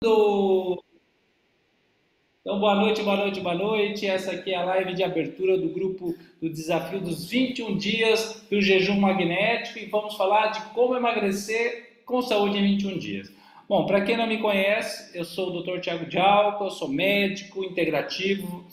Então, boa noite, boa noite, boa noite. Essa aqui é a live de abertura do grupo do Desafio dos 21 Dias do Jejum Magnético e vamos falar de como emagrecer com saúde em 21 dias. Bom, para quem não me conhece, eu sou o Dr. Tiago Dialco, eu sou médico integrativo,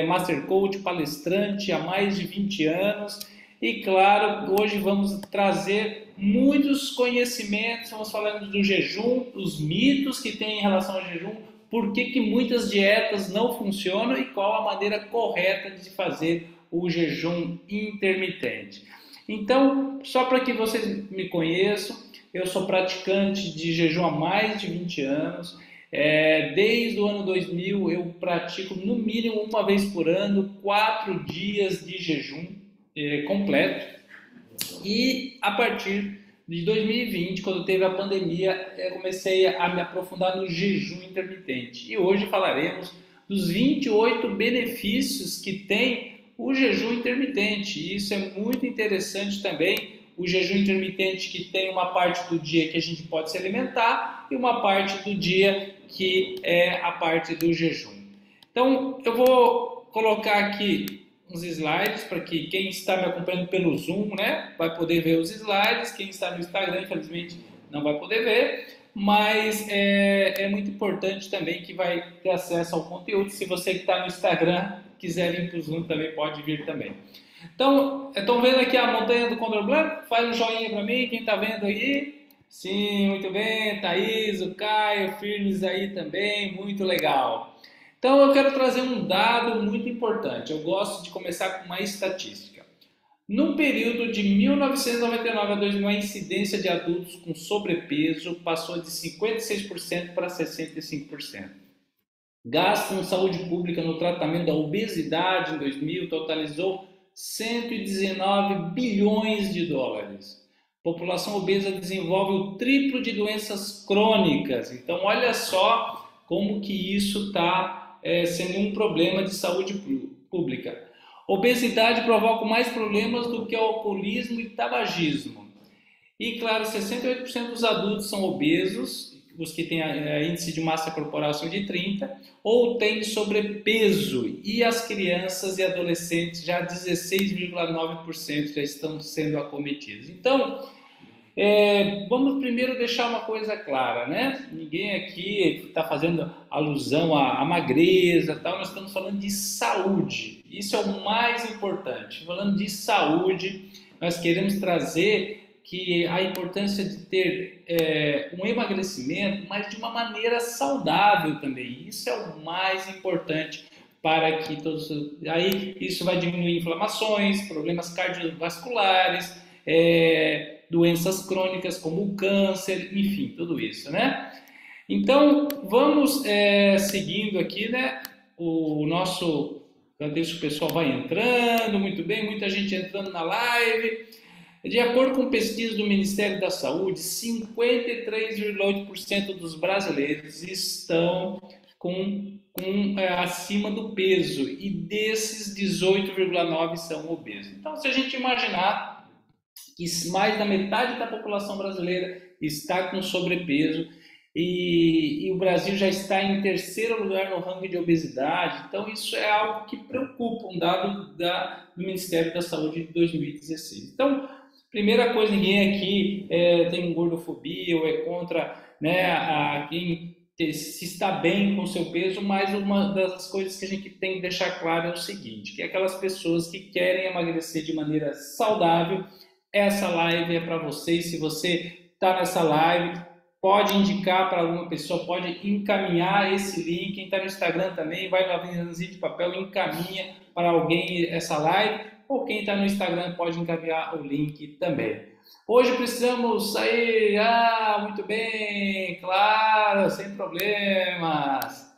Master Coach, palestrante há mais de 20 anos e, claro, hoje vamos trazer muitos conhecimentos, vamos falar do jejum, os mitos que tem em relação ao jejum, por que muitas dietas não funcionam e qual a maneira correta de fazer o jejum intermitente. Então, só para que vocês me conheçam, eu sou praticante de jejum há mais de 20 anos. Desde o ano 2000 eu pratico no mínimo uma vez por ano 4 dias de jejum completo. E a partir de 2020, quando teve a pandemia, eu comecei a me aprofundar no jejum intermitente. E hoje falaremos dos 28 benefícios que tem o jejum intermitente. E isso é muito interessante também. O jejum intermitente que tem uma parte do dia que a gente pode se alimentar e uma parte do dia que é a parte do jejum. Então, eu vou colocar aqui uns slides para que quem está me acompanhando pelo Zoom, né, vai poder ver os slides. Quem está no Instagram, infelizmente, não vai poder ver, mas é muito importante também que vai ter acesso ao conteúdo. Se você que está no Instagram quiser vir para o Zoom, também pode vir também. Então, estão vendo aqui a montanha do Condor Blanco? Faz um joinha para mim, quem está vendo aí? Sim, muito bem, Thaís, o Caio, firmes aí também, muito legal. Então eu quero trazer um dado muito importante. Eu gosto de começar com uma estatística. No período de 1999 a 2000, a incidência de adultos com sobrepeso passou de 56% para 65%. Gasto em saúde pública no tratamento da obesidade em 2000 totalizou 119 bilhões de dólares. População obesa desenvolve o triplo de doenças crônicas. Então, olha só como que isso está sendo um problema de saúde pública. Obesidade provoca mais problemas do que o alcoolismo e tabagismo. E, claro, 68% dos adultos são obesos, os que têm índice de massa corporal acima de 30, ou têm sobrepeso. E as crianças e adolescentes, já 16,9% já estão sendo acometidos. Então, vamos primeiro deixar uma coisa clara, né? Ninguém aqui está fazendo alusão à magreza, tal. Nós estamos falando de saúde. Isso é o mais importante. Falando de saúde, nós queremos trazer que a importância de ter um emagrecimento, mas de uma maneira saudável também. Isso é o mais importante para que todos... Aí isso vai diminuir inflamações, problemas cardiovasculares, doenças crônicas como o câncer, enfim, tudo isso, né? Então, vamos seguindo aqui, né? O nosso... Deixa o pessoal vai entrando, muito bem, muita gente entrando na live. De acordo com pesquisa do Ministério da Saúde, 53,8% dos brasileiros estão acima do peso e desses 18,9% são obesos. Então, se a gente imaginar que mais da metade da população brasileira está com sobrepeso e o Brasil já está em terceiro lugar no ranking de obesidade, então isso é algo que preocupa, um dado do Ministério da Saúde de 2016. Então, primeira coisa, ninguém aqui tem gordofobia ou é contra, né, quem se está bem com o seu peso, mas uma das coisas que a gente tem que deixar claro é o seguinte, que aquelas pessoas que querem emagrecer de maneira saudável, essa live é para vocês. Se você está nessa live, pode indicar para alguma pessoa, pode encaminhar esse link. Quem está no Instagram também, vai no aviãozinho de papel, encaminha para alguém essa live, ou quem está no Instagram pode encaminhar o link também. Hoje precisamos sair, muito bem, claro, sem problemas.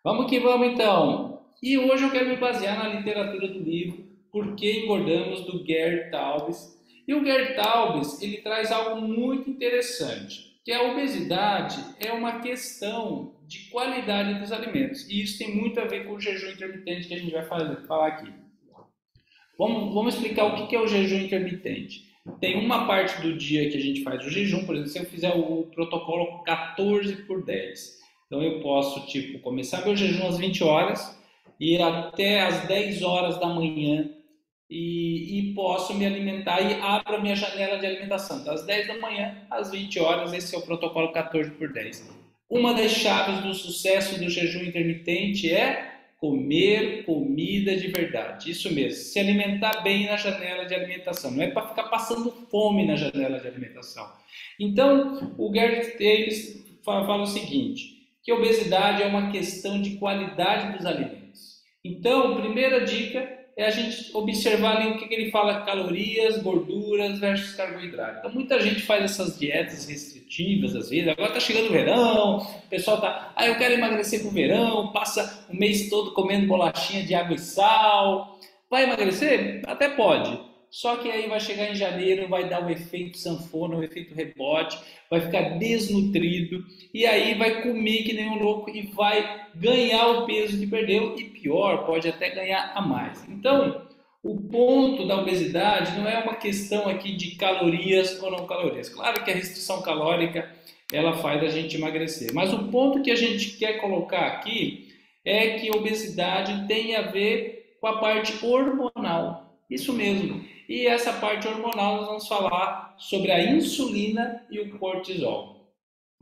Vamos que vamos então. E hoje eu quero me basear na literatura do livro Por que Engordamos, do Gary Taubes. E o Gary Taubes, ele traz algo muito interessante, que a obesidade é uma questão de qualidade dos alimentos. E isso tem muito a ver com o jejum intermitente que a gente vai falar aqui. Vamos explicar o que é o jejum intermitente. Tem uma parte do dia que a gente faz o jejum, por exemplo, se eu fizer o protocolo 14 por 10. Então eu posso, tipo, começar meu jejum às 20 horas, ir até às 10 horas da manhã e posso me alimentar e abro a minha janela de alimentação. Das 10 da manhã às 20 horas, esse é o protocolo 14 por 10. Uma das chaves do sucesso do jejum intermitente é comer comida de verdade. Isso mesmo, se alimentar bem na janela de alimentação. Não é para ficar passando fome na janela de alimentação. Então, o Gerd Davis fala o seguinte, que a obesidade é uma questão de qualidade dos alimentos. Então, primeira dica é a gente observar ali o que ele fala, calorias, gorduras versus carboidrato. Então, muita gente faz essas dietas restritivas, às vezes, agora está chegando o verão, o pessoal está, eu quero emagrecer pro verão, passa o mês todo comendo bolachinha de água e sal. Vai emagrecer? Até pode. Só que aí vai chegar em janeiro, vai dar o efeito sanfona, o efeito rebote, vai ficar desnutrido e aí vai comer que nem um louco e vai ganhar o peso que perdeu e pior, pode até ganhar a mais. Então, o ponto da obesidade não é uma questão aqui de calorias ou não calorias. Claro que a restrição calórica ela faz a gente emagrecer, mas o ponto que a gente quer colocar aqui é que a obesidade tem a ver com a parte hormonal. Isso mesmo. E essa parte hormonal nós vamos falar sobre a insulina e o cortisol.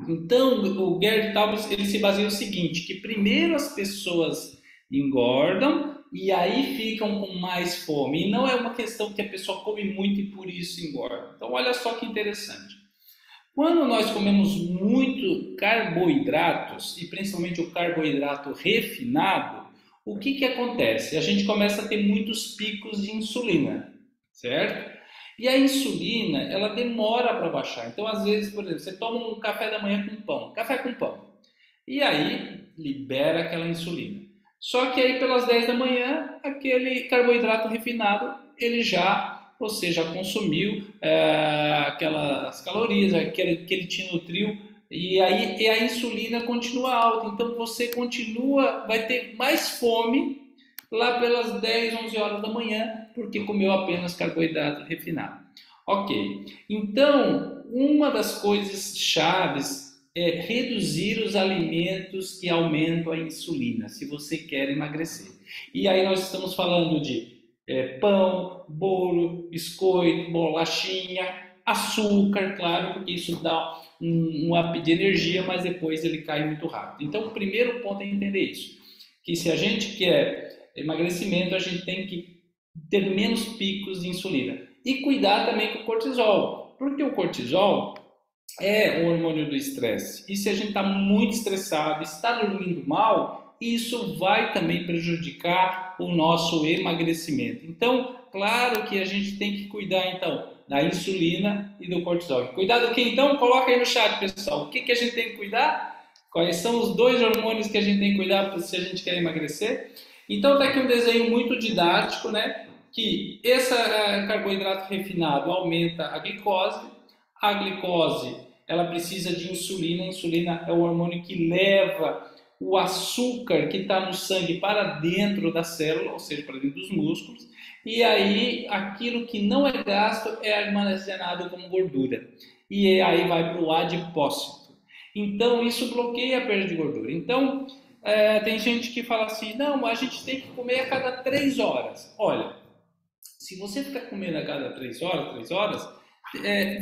Então, o Gerd Taubes ele se baseia no seguinte, que primeiro as pessoas engordam e aí ficam com mais fome. E não é uma questão que a pessoa come muito e por isso engorda. Então, olha só que interessante. Quando nós comemos muito carboidratos, e principalmente o carboidrato refinado, o que acontece? A gente começa a ter muitos picos de insulina, certo? E a insulina, ela demora para baixar. Então, às vezes, por exemplo, você toma um café da manhã com pão, café com pão, e aí libera aquela insulina. Só que aí pelas 10 da manhã, aquele carboidrato refinado, ele já, você já consumiu aquelas calorias, que ele te nutriu, e aí a insulina continua alta. Então você continua, vai ter mais fome lá pelas 10, 11 horas da manhã, porque comeu apenas carboidrato refinado. Ok, então uma das coisas chaves é reduzir os alimentos que aumentam a insulina, se você quer emagrecer. E aí nós estamos falando de pão, bolo, biscoito, bolachinha, açúcar, claro, porque isso dá um up de energia, mas depois ele cai muito rápido. Então o primeiro ponto é entender isso, que se a gente quer emagrecimento, a gente tem que ter menos picos de insulina. E cuidar também com o cortisol, porque o cortisol é o hormônio do estresse. E se a gente está muito estressado, está dormindo mal, isso vai também prejudicar o nosso emagrecimento. Então, claro que a gente tem que cuidar, então, da insulina e do cortisol. Cuidar do que, então? Coloca aí no chat, pessoal. O que a gente tem que cuidar? Quais são os dois hormônios que a gente tem que cuidar se a gente quer emagrecer? Então, está aqui um desenho muito didático, né? Que esse carboidrato refinado aumenta a glicose. A glicose, ela precisa de insulina. A insulina é o hormônio que leva o açúcar que está no sangue para dentro da célula, ou seja, para dentro dos músculos. E aí, aquilo que não é gasto é armazenado como gordura. E aí vai para o adipócito. Então, isso bloqueia a perda de gordura. Então, tem gente que fala assim, não, a gente tem que comer a cada 3 horas. Olha, se você ficar comendo a cada 3 horas,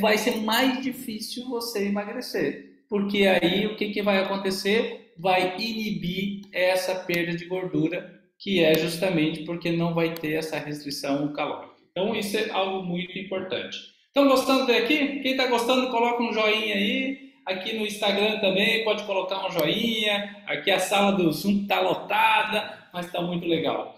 vai ser mais difícil você emagrecer. Porque aí o que vai acontecer? Vai inibir essa perda de gordura, que é justamente porque não vai ter essa restrição calórica. Então isso é algo muito importante. Estão gostando daqui? Quem está gostando, coloca um joinha aí. Aqui no Instagram também pode colocar um joinha. Aqui a sala do Zoom está lotada, mas está muito legal.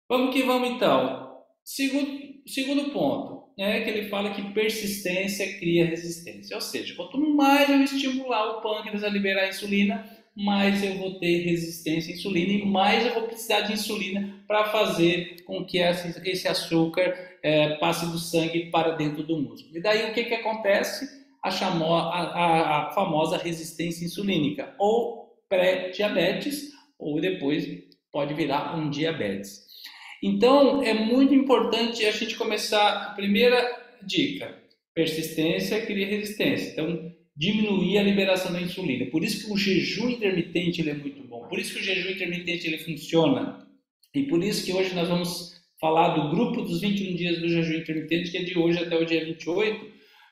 Vamos que vamos então. Segundo ponto, que ele fala que persistência cria resistência. Ou seja, quanto mais eu estimular o pâncreas a liberar a insulina, mais eu vou ter resistência à insulina e mais eu vou precisar de insulina para fazer com que esse açúcar passe do sangue para dentro do músculo. E daí o que acontece? A famosa resistência insulínica, ou pré-diabetes, ou depois pode virar um diabetes. Então, é muito importante a gente começar, a primeira dica, persistência cria resistência. Então, diminuir a liberação da insulina. Por isso que o jejum intermitente ele é muito bom. Por isso que o jejum intermitente ele funciona. E por isso que hoje nós vamos falar do grupo dos 21 dias do jejum intermitente, que é de hoje até o dia 28,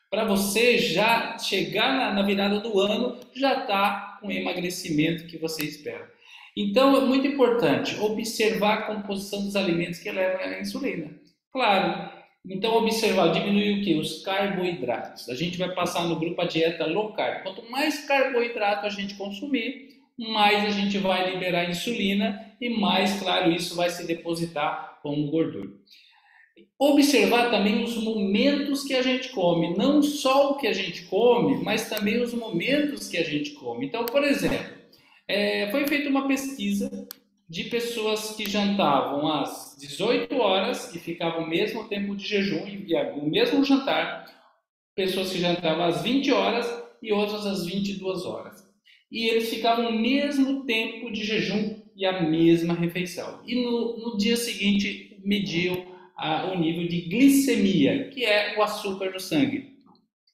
para você já chegar na virada do ano, já está com o emagrecimento que você espera. Então, é muito importante observar a composição dos alimentos que levam à insulina. Claro, então observar, diminuir o que? Os carboidratos. A gente vai passar no grupo a dieta low carb. Quanto mais carboidrato a gente consumir, mais a gente vai liberar insulina e mais, claro, isso vai se depositar como gordura. Observar também os momentos que a gente come, não só o que a gente come, mas também os momentos que a gente come. Então, por exemplo, foi feita uma pesquisa de pessoas que jantavam às 18 horas e ficavam o mesmo tempo de jejum e o mesmo jantar, pessoas que jantavam às 20 horas e outras às 22 horas. E eles ficavam o mesmo tempo de jejum e a mesma refeição. E no dia seguinte mediam o nível de glicemia, que é o açúcar do sangue.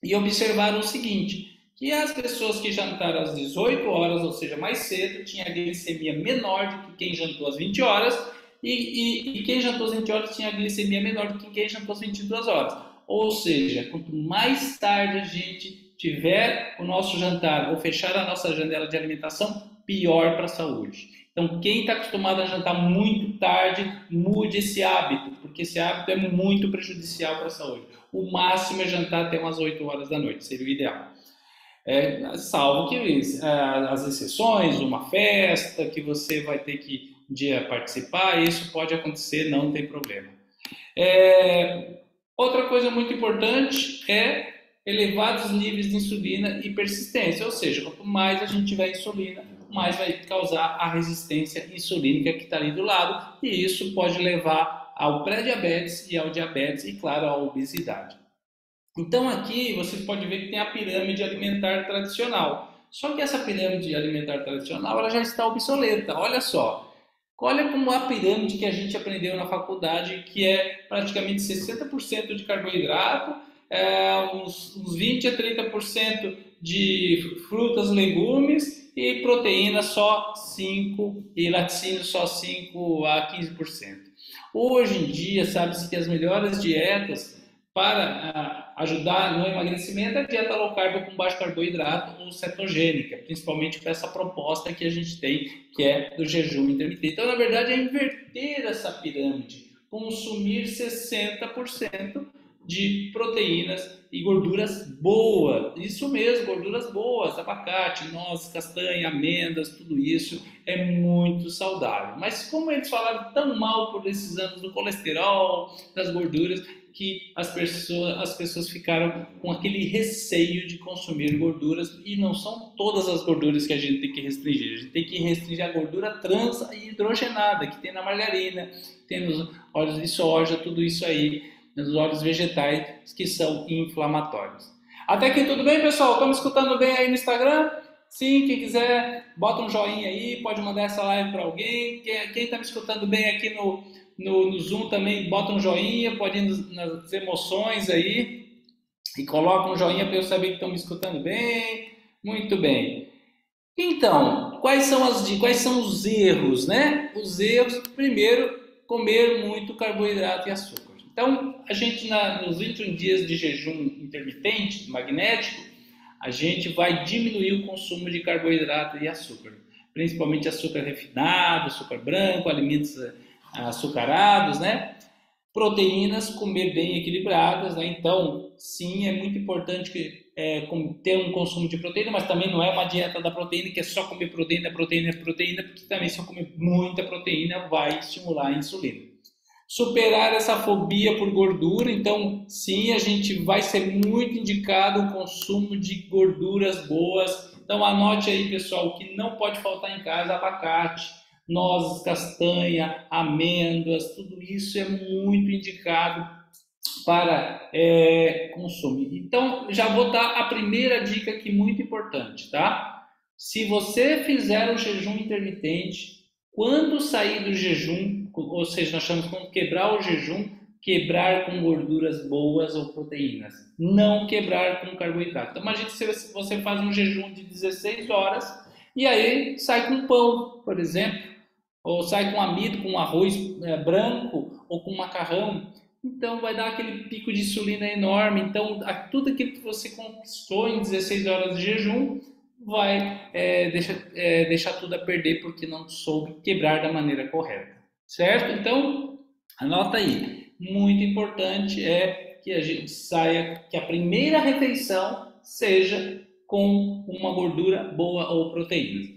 E observaram o seguinte, que as pessoas que jantaram às 18 horas, ou seja, mais cedo, tinha a glicemia menor do que quem jantou às 20 horas, e quem jantou às 20 horas tinha a glicemia menor do que quem jantou às 22 horas. Ou seja, quanto mais tarde a gente tiver o nosso jantar ou fechar a nossa janela de alimentação, pior para a saúde. Então, quem está acostumado a jantar muito tarde, mude esse hábito, porque esse hábito é muito prejudicial para a saúde. O máximo é jantar até umas 8 horas da noite, seria o ideal. Salvo que as exceções, uma festa que você vai ter que um dia participar, isso pode acontecer, não tem problema. Outra coisa muito importante é elevados níveis de insulina e persistência, ou seja, quanto mais a gente tiver insulina, mais vai causar a resistência insulínica que está ali do lado, e isso pode levar ao pré-diabetes e ao diabetes e, claro, à obesidade. Então aqui você pode ver que tem a pirâmide alimentar tradicional. Só que essa pirâmide alimentar tradicional ela já está obsoleta. Olha só, olha como a pirâmide que a gente aprendeu na faculdade, que é praticamente 60% de carboidrato, uns 20 a 30% de frutas, legumes e proteína só 5% e laticínio só 5 a 15%. Hoje em dia sabe-se que as melhores dietas para ajudar no emagrecimento é a dieta low carb com baixo carboidrato ou cetogênica, principalmente para essa proposta que a gente tem, que é do jejum intermitente. Então, na verdade, é inverter essa pirâmide, consumir 60% de proteínas e gorduras boas. Isso mesmo, gorduras boas, abacate, nozes, castanha, amêndoas, tudo isso é muito saudável. Mas como eles falaram tão mal por esses anos do colesterol, das gorduras, que as pessoas ficaram com aquele receio de consumir gorduras, e não são todas as gorduras que a gente tem que restringir. A gente tem que restringir a gordura trans e hidrogenada, que tem na margarina, tem nos óleos de soja, tudo isso aí, nos óleos vegetais, que são inflamatórios. Até aqui tudo bem, pessoal? Estão me escutando bem aí no Instagram? Sim, quem quiser, bota um joinha aí, pode mandar essa live para alguém. Quem está me escutando bem aqui no Zoom também, bota um joinha, pode ir nas emoções aí e coloca um joinha para eu saber que estão me escutando bem. Muito bem. Então, quais são os erros, né? Os erros, primeiro, comer muito carboidrato e açúcar. Então, a gente nos 21 dias de jejum intermitente, magnético, a gente vai diminuir o consumo de carboidrato e açúcar, principalmente açúcar refinado, açúcar branco, alimentos açucarados, né? Proteínas, comer bem equilibradas, né? Então, sim, é muito importante ter um consumo de proteína, mas também não é uma dieta da proteína, que é só comer proteína, porque também se eu comer muita proteína vai estimular a insulina. Superar essa fobia por gordura, então, sim, a gente vai ser muito indicado o consumo de gorduras boas. Então, anote aí, pessoal, o que não pode faltar em casa: abacate, nozes, castanha, amêndoas, tudo isso é muito indicado para consumir. Então, já vou dar a primeira dica aqui muito importante, tá? Se você fizer um jejum intermitente, quando sair do jejum, ou seja, nós chamamos de quebrar o jejum, quebrar com gorduras boas ou proteínas, não quebrar com carboidrato. Então imagine se você faz um jejum de 16 horas e aí sai com pão, por exemplo, ou sai com amido, com arroz branco ou com macarrão. Então vai dar aquele pico de insulina enorme. Então tudo aquilo que você conquistou em 16 horas de jejum vai deixar tudo a perder porque não soube quebrar da maneira correta, certo? Então anota aí. Muito importante é que a gente saia, que a primeira refeição seja com uma gordura boa ou proteínas.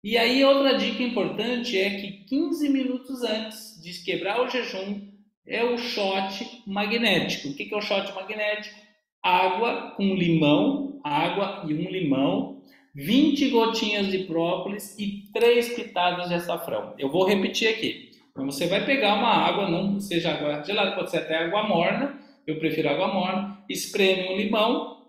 E aí outra dica importante é que 15 minutos antes de quebrar o jejum é o shot magnético. O que é o shot magnético? Água com limão, água e um limão, 20 gotinhas de própolis e 3 pitadas de açafrão. Eu vou repetir aqui. Então você vai pegar uma água, não seja água gelada, pode ser até água morna, eu prefiro água morna, espreme um limão,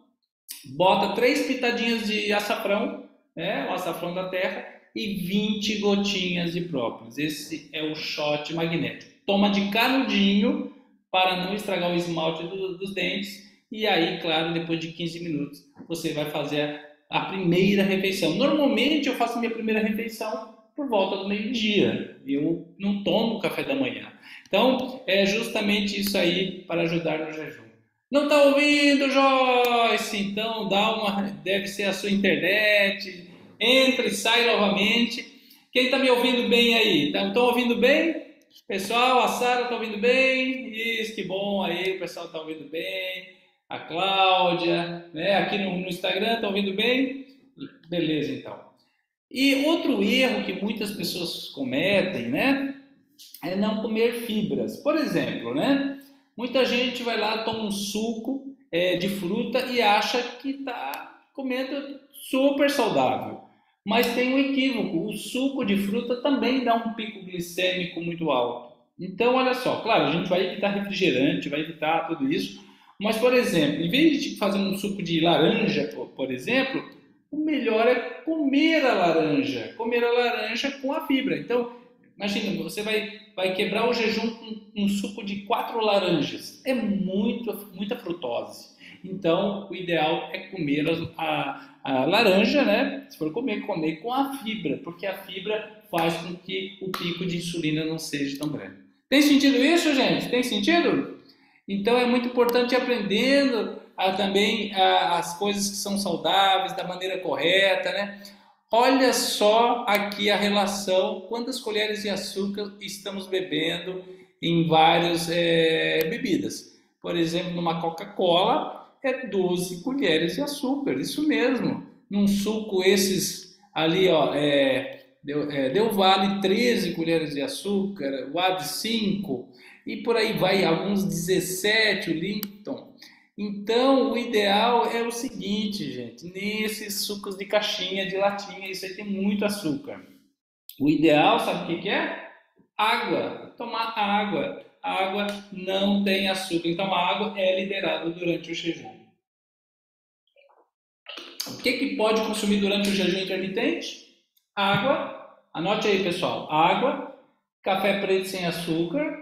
bota 3 pitadinhas de açafrão, o açafrão da terra, e 20 gotinhas de própolis. Esse é o shot magnético. Toma de canudinho para não estragar o esmalte dos dentes, e aí, claro, depois de 15 minutos, você vai fazer a primeira refeição. Normalmente eu faço minha primeira refeição por volta do meio-dia. Eu não tomo café da manhã. Então, é justamente isso aí para ajudar no jejum. Não está ouvindo, Joyce? Então, deve ser a sua internet. Entra e sai novamente. Quem está me ouvindo bem aí? Estão ouvindo bem? Pessoal, a Sara está ouvindo bem? Isso, que bom aí, o pessoal está ouvindo bem. A Cláudia, aqui no Instagram, está ouvindo bem? Beleza, então. E outro erro que muitas pessoas cometem, é não comer fibras. Por exemplo, muita gente vai lá, toma um suco de fruta e acha que está comendo super saudável. Mas tem um equívoco, o suco de fruta também dá um pico glicêmico muito alto. Então, olha só, claro, a gente vai evitar refrigerante, vai evitar tudo isso, mas, por exemplo, em vez de fazer um suco de laranja, por exemplo, o melhor é comer a laranja com a fibra. Então, imagina, você vai quebrar o jejum com um suco de 4 laranjas. É muita frutose. Então, o ideal é comer a laranja, Se for comer com a fibra, porque a fibra faz com que o pico de insulina não seja tão grande. Tem sentido isso, gente? Tem sentido? Então, é muito importante ir aprendendo também as coisas que são saudáveis, da maneira correta, Olha só aqui a relação, quantas colheres de açúcar estamos bebendo em várias bebidas. Por exemplo, numa Coca-Cola é 12 colheres de açúcar, isso mesmo. Num suco esses ali, Del Valle 13 colheres de açúcar, o Ad 5 e por aí vai, alguns 17, o Lipton. Então, o ideal é o seguinte, gente, nesses sucos de caixinha, de latinha, isso aí tem muito açúcar. O ideal, sabe o que é? Água, tomar água. A água não tem açúcar, então a água é liberada durante o jejum. O que pode consumir durante o jejum intermitente? Água, anote aí pessoal, água, café preto sem açúcar,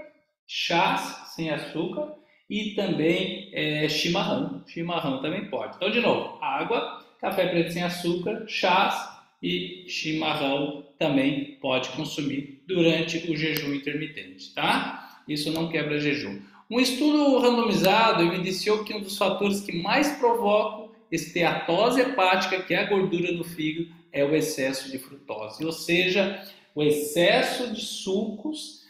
chás sem açúcar, e também chimarrão. Chimarrão também pode. Então, de novo, água, café preto sem açúcar, chás e chimarrão também pode consumir durante o jejum intermitente, tá? Isso não quebra jejum. Um estudo randomizado evidenciou que um dos fatores que mais provocam esteatose hepática, que é a gordura no fígado, é o excesso de frutose. Ou seja, o excesso de sucos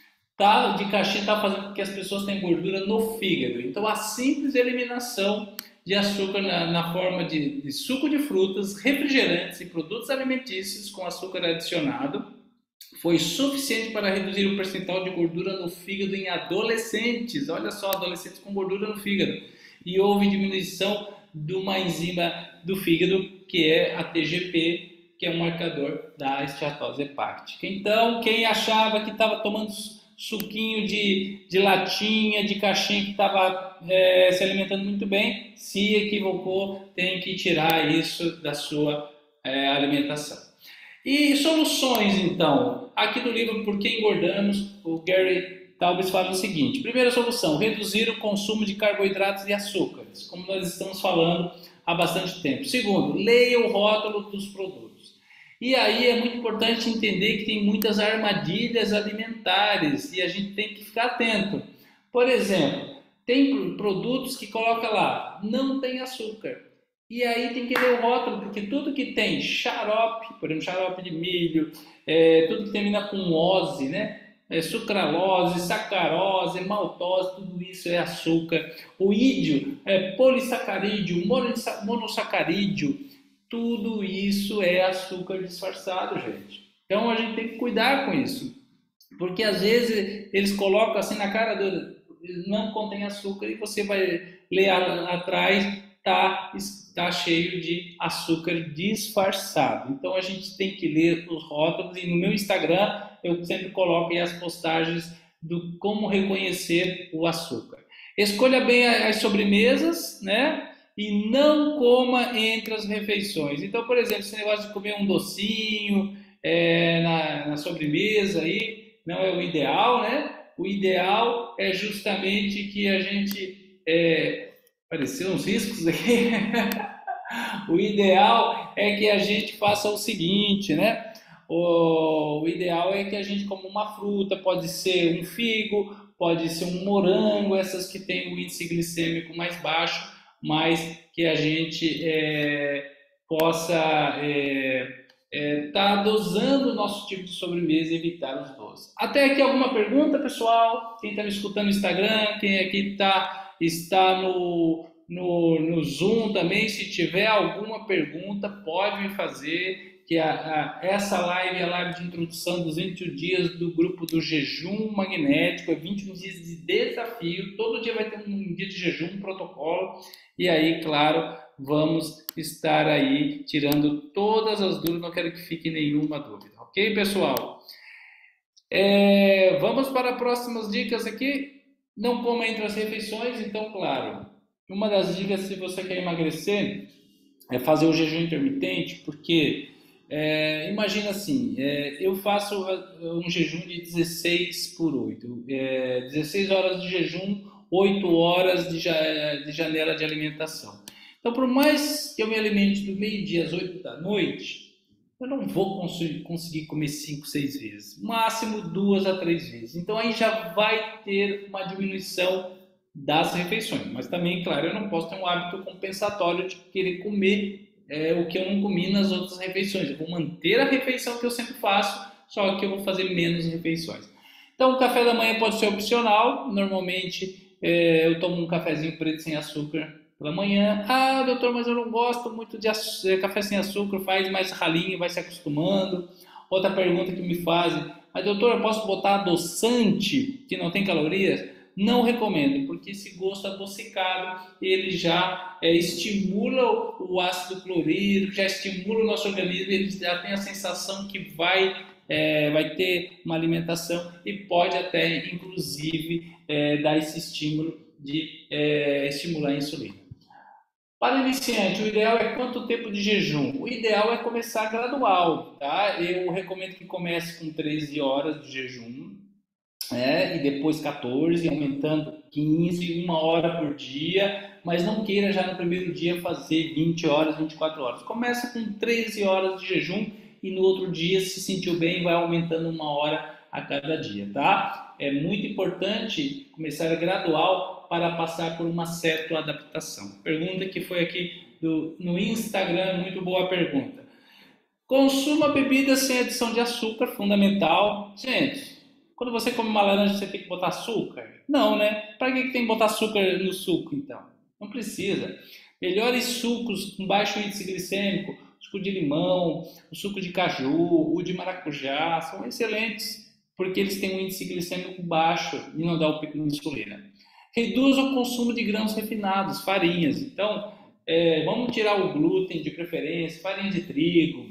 de caixinha está fazendo com que as pessoas tenham gordura no fígado. Então, a simples eliminação de açúcar na forma de suco de frutas, refrigerantes e produtos alimentícios com açúcar adicionado foi suficiente para reduzir o percentual de gordura no fígado em adolescentes. Olha só, adolescentes com gordura no fígado. E houve diminuição de uma enzima do fígado, que é a TGP, que é um marcador da esteatose hepática. Então, quem achava que estava tomando suquinho de latinha, de caixinha, que estava se alimentando muito bem, se equivocou, tem que tirar isso da sua alimentação. E soluções, então? Aqui no livro Por que Engordamos, o Gary Taubes fala o seguinte: primeira solução, reduzir o consumo de carboidratos e açúcares, como nós estamos falando há bastante tempo. Segundo, leia o rótulo dos produtos. E aí é muito importante entender que tem muitas armadilhas alimentares e a gente tem que ficar atento. Por exemplo, tem produtos que coloca lá, não tem açúcar. E aí tem que ler o rótulo, porque tudo que tem xarope, por exemplo, xarope de milho, tudo que termina com ose, né? Sucralose, sacarose, maltose, tudo isso é açúcar. O ídio, polissacarídeo, monossacarídeo, tudo isso é açúcar disfarçado, gente. Então a gente tem que cuidar com isso, porque às vezes eles colocam assim na cara do não contém açúcar e você vai ler atrás, tá cheio de açúcar disfarçado. Então a gente tem que ler os rótulos e no meu Instagram eu sempre coloco aí as postagens do como reconhecer o açúcar. Escolha bem as sobremesas, né? E não coma entre as refeições. Então, por exemplo, esse negócio de comer um docinho na sobremesa aí não é o ideal, né? O ideal é justamente que a gente apareceu uns riscos aqui. O ideal é que a gente faça o seguinte, né? O ideal é que a gente coma uma fruta, pode ser um figo, pode ser um morango, essas que têm o índice glicêmico mais baixo, mas que a gente possa tá dosando o nosso tipo de sobremesa e evitar os doces. Até aqui alguma pergunta, pessoal? Quem está me escutando no Instagram, quem aqui está no Zoom também, se tiver alguma pergunta, pode me fazer, que essa live é a live de introdução dos 21 dias do grupo do jejum magnético, é 21 dias de desafio, todo dia vai ter um dia de jejum, um protocolo, e aí, claro, vamos estar aí tirando todas as dúvidas, não quero que fique nenhuma dúvida, ok, pessoal? Vamos para as próximas dicas aqui. Não coma entre as refeições, então, claro, uma das dicas se você quer emagrecer é fazer o jejum intermitente, porque imagina assim, eu faço um jejum de 16 por 8, 16 horas de jejum, 8 horas de janela de alimentação. Então, por mais que eu me alimente do meio-dia às 8 da noite, eu não vou conseguir comer 5, 6 vezes, máximo 2 a 3 vezes. Então, aí já vai ter uma diminuição das refeições. Mas também, claro, eu não posso ter um hábito compensatório de querer comer o que eu não comi nas outras refeições. Eu vou manter a refeição que eu sempre faço, só que eu vou fazer menos refeições. Então, o café da manhã pode ser opcional. Normalmente, eu tomo um cafezinho preto sem açúcar pela manhã. Ah, doutor, mas eu não gosto muito de café sem açúcar, faz mais ralinho, vai se acostumando. Outra pergunta que me fazem, mas doutor, eu posso botar adoçante que não tem calorias? Não recomendo, porque esse gosto adocicado, ele já estimula o ácido clorídrico, já estimula o nosso organismo, ele já tem a sensação que vai ter uma alimentação e pode até, inclusive, dar esse estímulo de estimular a insulina. Para iniciante, o ideal é quanto tempo de jejum? O ideal é começar gradual, tá? Eu recomendo que comece com 13 horas de jejum, e depois 14, aumentando 15, 1 hora por dia, mas não queira já no primeiro dia fazer 20 horas, 24 horas. Começa com 13 horas de jejum e no outro dia, se sentiu bem, vai aumentando 1 hora a cada dia, tá? É muito importante começar gradual para passar por uma certa adaptação. Pergunta que foi aqui no Instagram, muito boa pergunta. Consuma bebidas sem adição de açúcar, fundamental. Gente, quando você come uma laranja, você tem que botar açúcar? Não, né? Para que tem que botar açúcar no suco, então? Não precisa. Melhores sucos com baixo índice glicêmico, o suco de limão, o suco de caju, o de maracujá, são excelentes, porque eles têm um índice glicêmico baixo e não dá o pico de insulina. Reduz o consumo de grãos refinados, farinhas. Então, vamos tirar o glúten de preferência, farinha de trigo,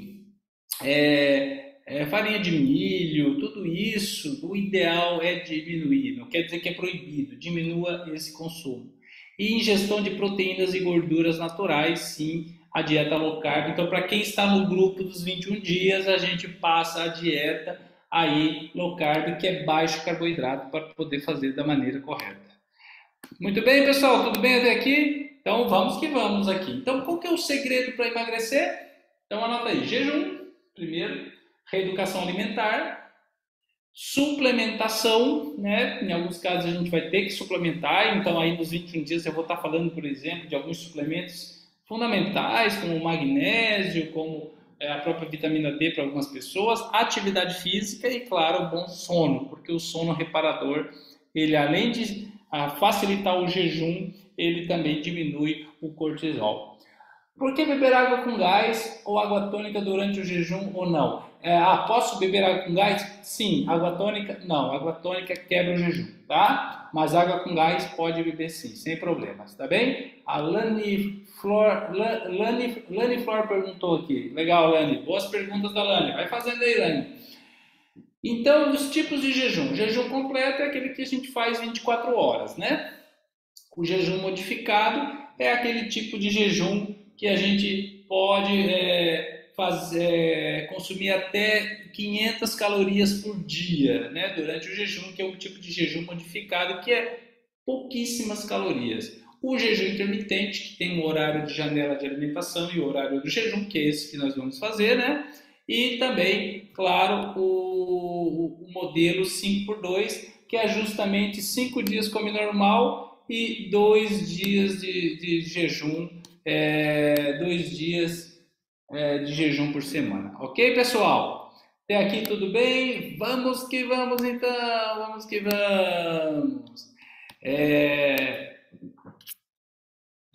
farinha de milho, tudo isso, o ideal é diminuir, não quer dizer que é proibido, diminua esse consumo. E ingestão de proteínas e gorduras naturais, sim, a dieta low carb. Então, para quem está no grupo dos 21 dias, a gente passa a dieta aí low carb, que é baixo carboidrato, para poder fazer da maneira correta. Muito bem, pessoal, tudo bem até aqui? Então vamos que vamos aqui. Então qual que é o segredo para emagrecer? Então anota aí, jejum, primeiro, reeducação alimentar, suplementação, né? Em alguns casos a gente vai ter que suplementar, então aí nos 21 dias eu vou estar falando, por exemplo, de alguns suplementos fundamentais, como o magnésio, como a própria vitamina D para algumas pessoas, atividade física e, claro, o bom sono, porque o sono reparador, ele além de facilitar o jejum, ele também diminui o cortisol. Por que beber água com gás ou água tônica durante o jejum ou não? Posso beber água com gás? Sim. Água tônica? Não. Água tônica quebra o jejum, tá? Mas água com gás pode beber sim, sem problemas, tá bem? A Lani Flor perguntou aqui. Legal, Lani. Boas perguntas da Lani. Vai fazendo aí, Lani. Então, os tipos de jejum. O jejum completo é aquele que a gente faz 24 horas, né? O jejum modificado é aquele tipo de jejum que a gente pode consumir até 500 calorias por dia, né, durante o jejum, que é um tipo de jejum modificado, que é pouquíssimas calorias. O jejum intermitente, que tem um horário de janela de alimentação e o horário do jejum, que é esse que nós vamos fazer, né? E também, claro, o modelo 5x2, que é justamente 5 dias come normal e 2 dias de jejum, 2 dias de jejum por semana. Ok, pessoal? Até aqui tudo bem? Vamos que vamos então, vamos que vamos.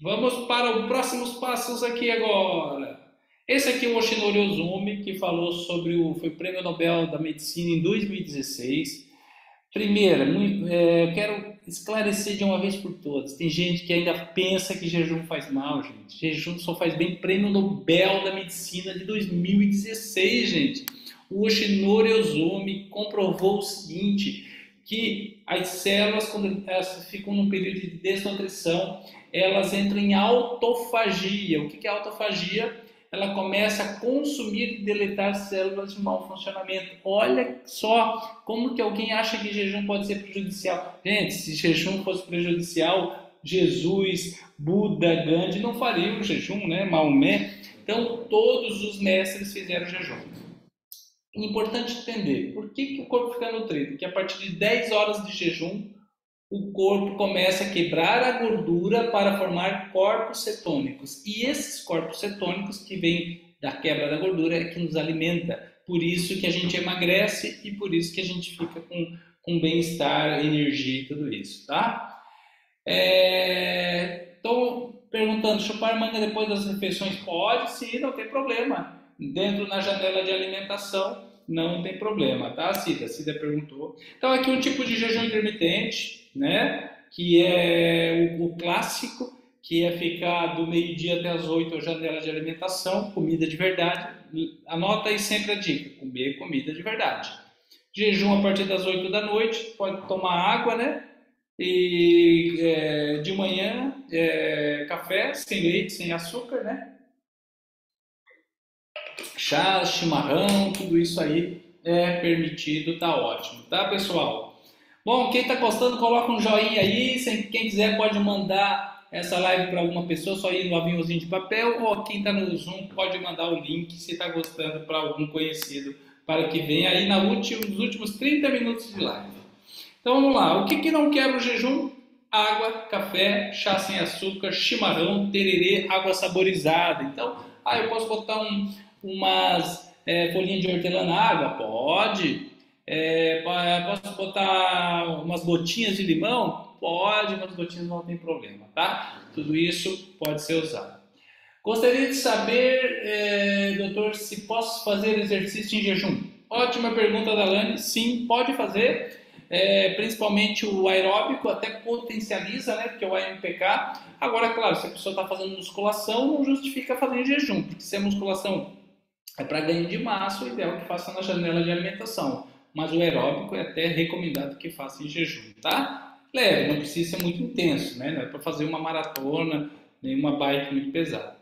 Vamos para os próximos passos aqui agora. Esse aqui é o Yoshinori Ozumi, que falou sobre foi o Prêmio Nobel da Medicina em 2016. Primeiro, eu quero esclarecer de uma vez por todas. Tem gente que ainda pensa que jejum faz mal, gente. Jejum só faz bem. Prêmio Nobel da Medicina de 2016, gente. O Yoshinori Ozumi comprovou o seguinte, que as células, quando elas ficam num período de desnutrição, elas entram em autofagia. O que é autofagia? Ela começa a consumir e deletar células de mau funcionamento. Olha só como que alguém acha que jejum pode ser prejudicial. Gente, se jejum fosse prejudicial, Jesus, Buda, Gandhi não fariam o jejum, né? Maomé. Então, todos os mestres fizeram jejum. Importante entender, por que o corpo fica nutrido? Porque a partir de 10 horas de jejum, o corpo começa a quebrar a gordura para formar corpos cetônicos. E esses corpos cetônicos que vêm da quebra da gordura é que nos alimenta. Por isso que a gente emagrece e por isso que a gente fica com bem-estar, energia e tudo isso, tá? Estou perguntando, chupar manga depois das refeições pode? Sim, não tem problema. Dentro na janela de alimentação, não tem problema, tá, Cida? Cida perguntou. Então, aqui um tipo de jejum intermitente, né? Que é o clássico, que é ficar do meio-dia até as 8 a janela de alimentação, comida de verdade. Anota aí sempre a dica, comer comida de verdade. Jejum a partir das 8 da noite, pode tomar água, né? E de manhã, café, sem leite, sem açúcar, né? Chá, chimarrão, tudo isso aí é permitido, tá ótimo, tá, pessoal? Bom, quem tá gostando, coloca um joinha aí. Quem quiser pode mandar essa live para alguma pessoa, só ir no aviãozinho de papel, ou quem tá no Zoom pode mandar o link se tá gostando para algum conhecido, para que venha aí nos últimos 30 minutos de live. Então vamos lá, o que não quebra o jejum? Água, café, chá sem açúcar, chimarrão, tererê, água saborizada. Então, eu posso botar umas folhinhas de hortelã na água? Pode. Posso botar umas gotinhas de limão? Pode, umas gotinhas não tem problema, tá? Tudo isso pode ser usado. Gostaria de saber, doutor, se posso fazer exercício em jejum? Ótima pergunta da Lani. Sim, pode fazer. Principalmente o aeróbico, até potencializa, né? Porque é o AMPK. Agora, claro, se a pessoa está fazendo musculação, não justifica fazer em jejum, porque se a musculação é para ganho de massa, o ideal é que faça na janela de alimentação. Mas o aeróbico é até recomendado que faça em jejum, tá? Leve, não precisa ser muito intenso, né? Não é para fazer uma maratona, nem uma bike muito pesada.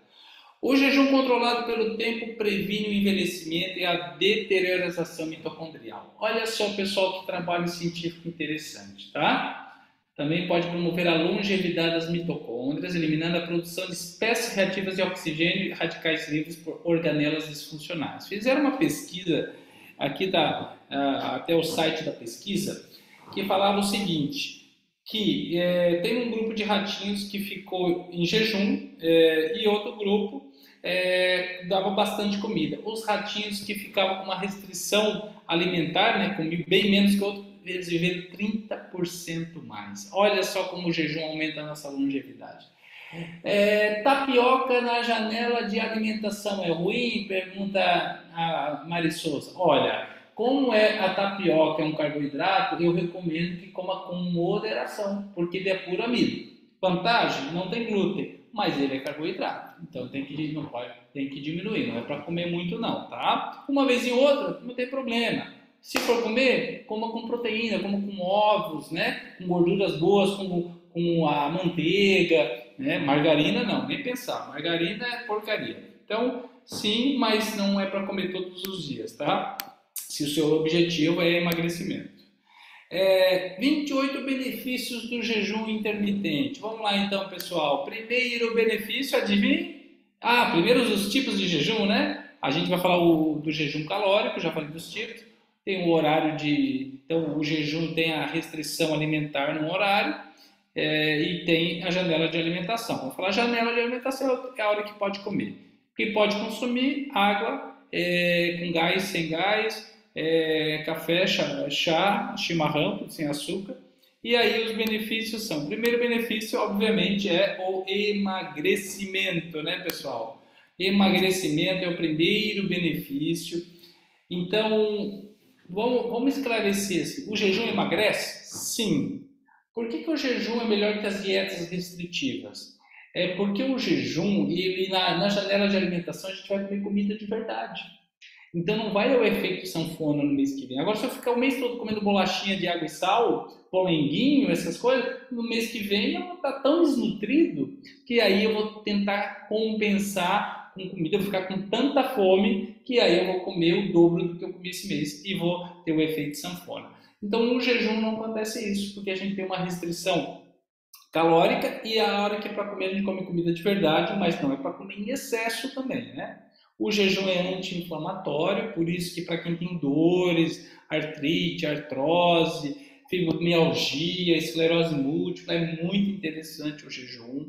O jejum controlado pelo tempo previne o envelhecimento e a deterioração mitocondrial. Olha só, pessoal, que trabalho científico interessante, tá? Também pode promover a longevidade das mitocôndrias, eliminando a produção de espécies reativas de oxigênio e radicais livres por organelas disfuncionais. Fizeram uma pesquisa, aqui está até o site da pesquisa, que falava o seguinte, que tem um grupo de ratinhos que ficou em jejum e outro grupo dava bastante comida. Os ratinhos que ficavam com uma restrição alimentar, né, comiam bem menos que o outro, eles viveram 30% mais. Olha só como o jejum aumenta a nossa longevidade. Tapioca na janela de alimentação é ruim? Pergunta a Mari Souza. Olha, como a tapioca é um carboidrato, eu recomendo que coma com moderação, porque ele é puro amido. Vantagem? Não tem glúten, mas ele é carboidrato. Então tem que diminuir, não é para comer muito não, tá? Uma vez em outra, não tem problema. Se for comer, coma com proteína, coma com ovos, né? Com gorduras boas, com a manteiga, né? Margarina não, nem pensar. Margarina é porcaria. Então, sim, mas não é para comer todos os dias, tá? Se o seu objetivo é emagrecimento. 28 benefícios do jejum intermitente. Vamos lá então, pessoal. Primeiro benefício, adivinha? Primeiro os tipos de jejum, né? A gente vai falar do jejum calórico, já falei dos tipos. Tem o horário então o jejum tem a restrição alimentar no horário e tem a janela de alimentação. Vamos falar janela de alimentação, é a hora que pode comer. Que pode consumir água com gás, sem gás, café, chá, chimarrão, tudo sem açúcar. E aí os benefícios são, o primeiro benefício, obviamente, é o emagrecimento, né, pessoal? Emagrecimento é o primeiro benefício. Então, vamos esclarecer assim. O jejum emagrece? Sim. Por que o jejum é melhor que as dietas restritivas? Porque o jejum, na janela de alimentação, a gente vai comer comida de verdade. Então não vai dar o efeito sanfona no mês que vem. Agora, se eu ficar o mês todo comendo bolachinha de água e sal, polenguinho, essas coisas, no mês que vem eu vou estar tão desnutrido que aí eu vou tentar compensar com comida, eu vou ficar com tanta fome que aí eu vou comer o dobro do que eu comi esse mês e vou ter o efeito sanfona. Então no jejum não acontece isso, porque a gente tem uma restrição calórica e a hora que é para comer a gente come comida de verdade, mas não é para comer em excesso também, né? O jejum é anti-inflamatório, por isso que para quem tem dores, artrite, artrose, fibromialgia, esclerose múltipla, é muito interessante o jejum.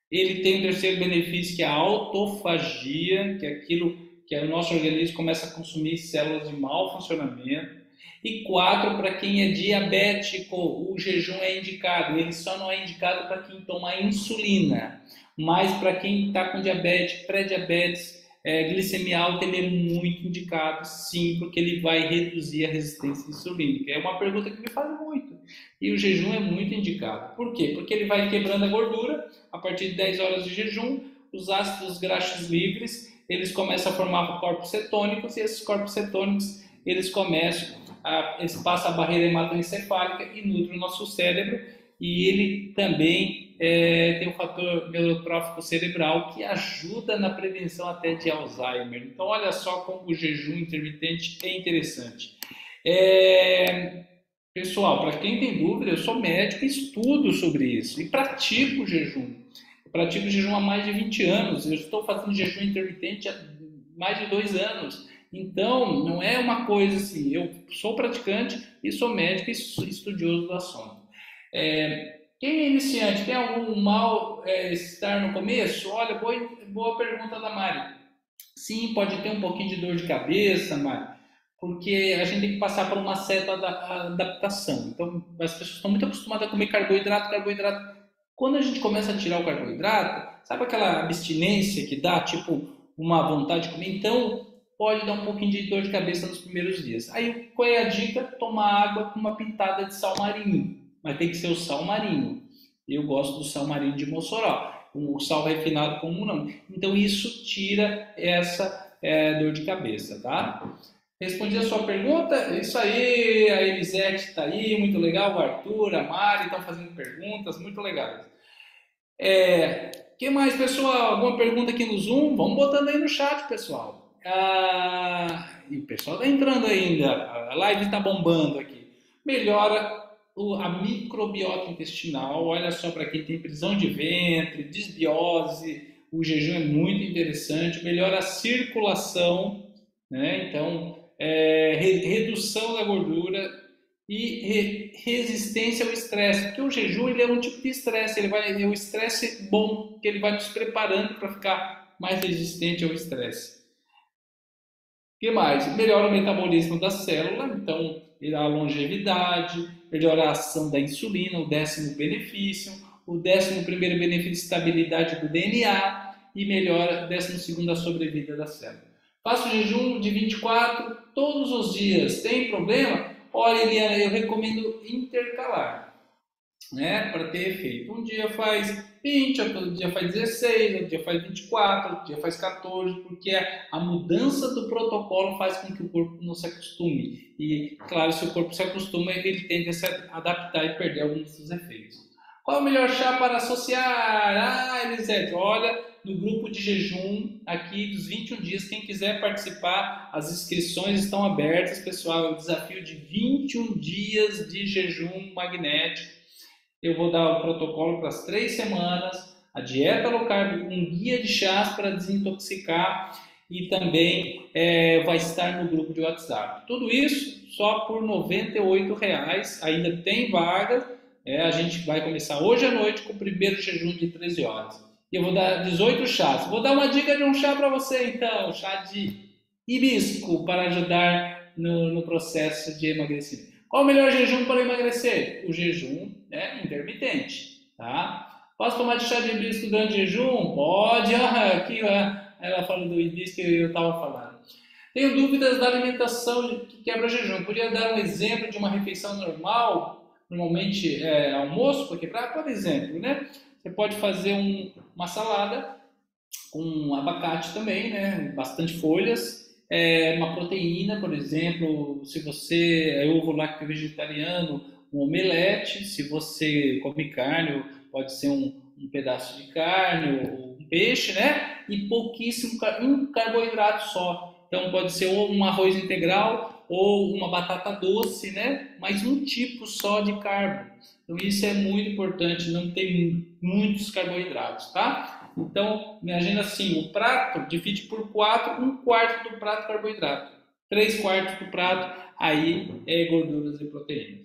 Ele tem o terceiro benefício, que é a autofagia, que é aquilo que o nosso organismo começa a consumir células de mau funcionamento. E 4, para quem é diabético, o jejum é indicado. Ele só não é indicado para quem toma insulina, mas para quem está com diabetes, pré-diabetes, glicemia alta, ele é muito indicado, sim, porque ele vai reduzir a resistência insulínica. É uma pergunta que me fazem muito. E o jejum é muito indicado. Por quê? Porque ele vai quebrando a gordura. A partir de 10 horas de jejum, os ácidos graxos livres, eles começam a formar corpos cetônicos, e esses corpos cetônicos, eles passam a barreira hematoencefálica e nutrem o nosso cérebro. E ele também tem um fator neurotrófico cerebral que ajuda na prevenção até de Alzheimer. Então, olha só como o jejum intermitente é interessante. Pessoal, para quem tem dúvida, eu sou médico e estudo sobre isso e pratico o jejum. Eu pratico o jejum há mais de 20 anos. Eu estou fazendo jejum intermitente há mais de 2 anos. Então, não é uma coisa assim. Eu sou praticante e sou médico e estudioso do assunto. Quem é iniciante, tem algum mal-estar no começo? Olha, boa pergunta da Mari. Sim, pode ter um pouquinho de dor de cabeça, Mari, porque a gente tem que passar por uma certa adaptação. Então, as pessoas estão muito acostumadas a comer carboidrato. Quando a gente começa a tirar o carboidrato, sabe aquela abstinência que dá, tipo, uma vontade de comer? Então, pode dar um pouquinho de dor de cabeça nos primeiros dias. Aí, qual é a dica? Tomar água com uma pitada de sal marinho. Mas tem que ser o sal marinho. Eu gosto do sal marinho de Mossoró. O sal refinado comum não. Então isso tira essa dor de cabeça, tá? Respondi a sua pergunta. Isso aí, a Elisete está aí, muito legal. O Arthur, a Mari estão fazendo perguntas muito legais. que mais, pessoal? Alguma pergunta aqui no Zoom? Vamos botando aí no chat, pessoal. E o pessoal está entrando ainda. A live está bombando aqui. Melhora a microbiota intestinal. Olha só, para quem tem prisão de ventre, disbiose, o jejum é muito interessante. Melhora a circulação, né? Então, redução da gordura e resistência ao estresse, porque o jejum ele é um tipo de estresse, é um estresse bom, que ele vai nos preparando para ficar mais resistente ao estresse. O que mais? Melhora o metabolismo da célula, então a longevidade, melhora a ação da insulina, o 10º benefício, o 11º benefício, estabilidade do DNA e melhora 12º a sobrevida da célula. Faço jejum de 24 todos os dias, tem problema? Olha, Eliana, eu recomendo intercalar, né, para ter efeito. Um dia faz 20, outro dia faz 16, outro dia faz 24, outro dia faz 14, porque a mudança do protocolo faz com que o corpo não se acostume. E, claro, se o corpo se acostuma, ele tende a se adaptar e perder alguns dos efeitos. Qual é o melhor chá para associar? Elisete, olha, no grupo de jejum aqui dos 21 dias, quem quiser participar, as inscrições estão abertas, pessoal, é o desafio de 21 dias de jejum magnético. Eu vou dar o protocolo para as 3 semanas, a dieta low carb, um guia de chás para desintoxicar e também vai estar no grupo de WhatsApp. Tudo isso só por R$ 98,00, ainda tem vaga. A gente vai começar hoje à noite com o primeiro jejum de 13 horas. E eu vou dar 18 chás. Vou dar uma dica de um chá para você, então. Chá de hibisco para ajudar no processo de emagrecimento. Qual o melhor jejum para emagrecer? O jejum intermitente. Tá? Posso tomar de chá de hibisco durante o jejum? Pode. Aqui ela fala do hibisco que eu estava falando. Tenho dúvidas da alimentação que quebra jejum. Podia dar um exemplo de uma refeição normal? Normalmente almoço para quebrar, por exemplo, né? Você pode fazer uma salada com abacate também, né? Bastante folhas, uma proteína, por exemplo, se você é ovo-lácteo vegetariano, um omelete, se você come carne, pode ser um pedaço de carne ou um peixe, né? E pouquíssimo, um carboidrato só. Então pode ser ou um arroz integral ou uma batata doce, né? Mas um tipo só de carbo. Então isso é muito importante, não ter muitos carboidratos, tá? Então, imagina assim, o prato divide por 4, 1/4 do prato carboidrato, 3/4 do prato, aí é gorduras e proteínas.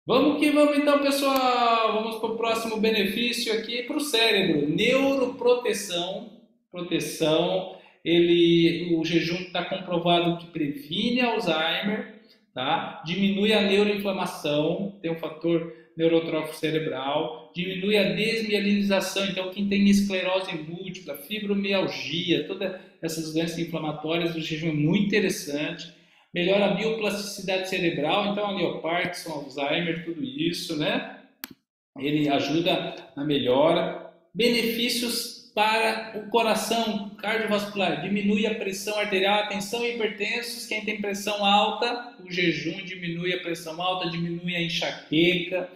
Vamos que vamos então, pessoal, vamos para o próximo benefício aqui para o cérebro, neuroproteção, o jejum está comprovado que previne Alzheimer, tá? Diminui a neuroinflamação, tem um fator neurotrófico cerebral, diminui a desmielinização, então quem tem esclerose múltipla, fibromialgia, todas essas doenças inflamatórias, o jejum é muito interessante, melhora a bioplasticidade cerebral, então ali, Parkinson, Alzheimer, tudo isso, né? Ele ajuda na melhora. Benefícios para o coração cardiovascular, diminui a pressão arterial, atenção hipertensos, quem tem pressão alta, o jejum diminui a pressão alta, diminui a enxaqueca,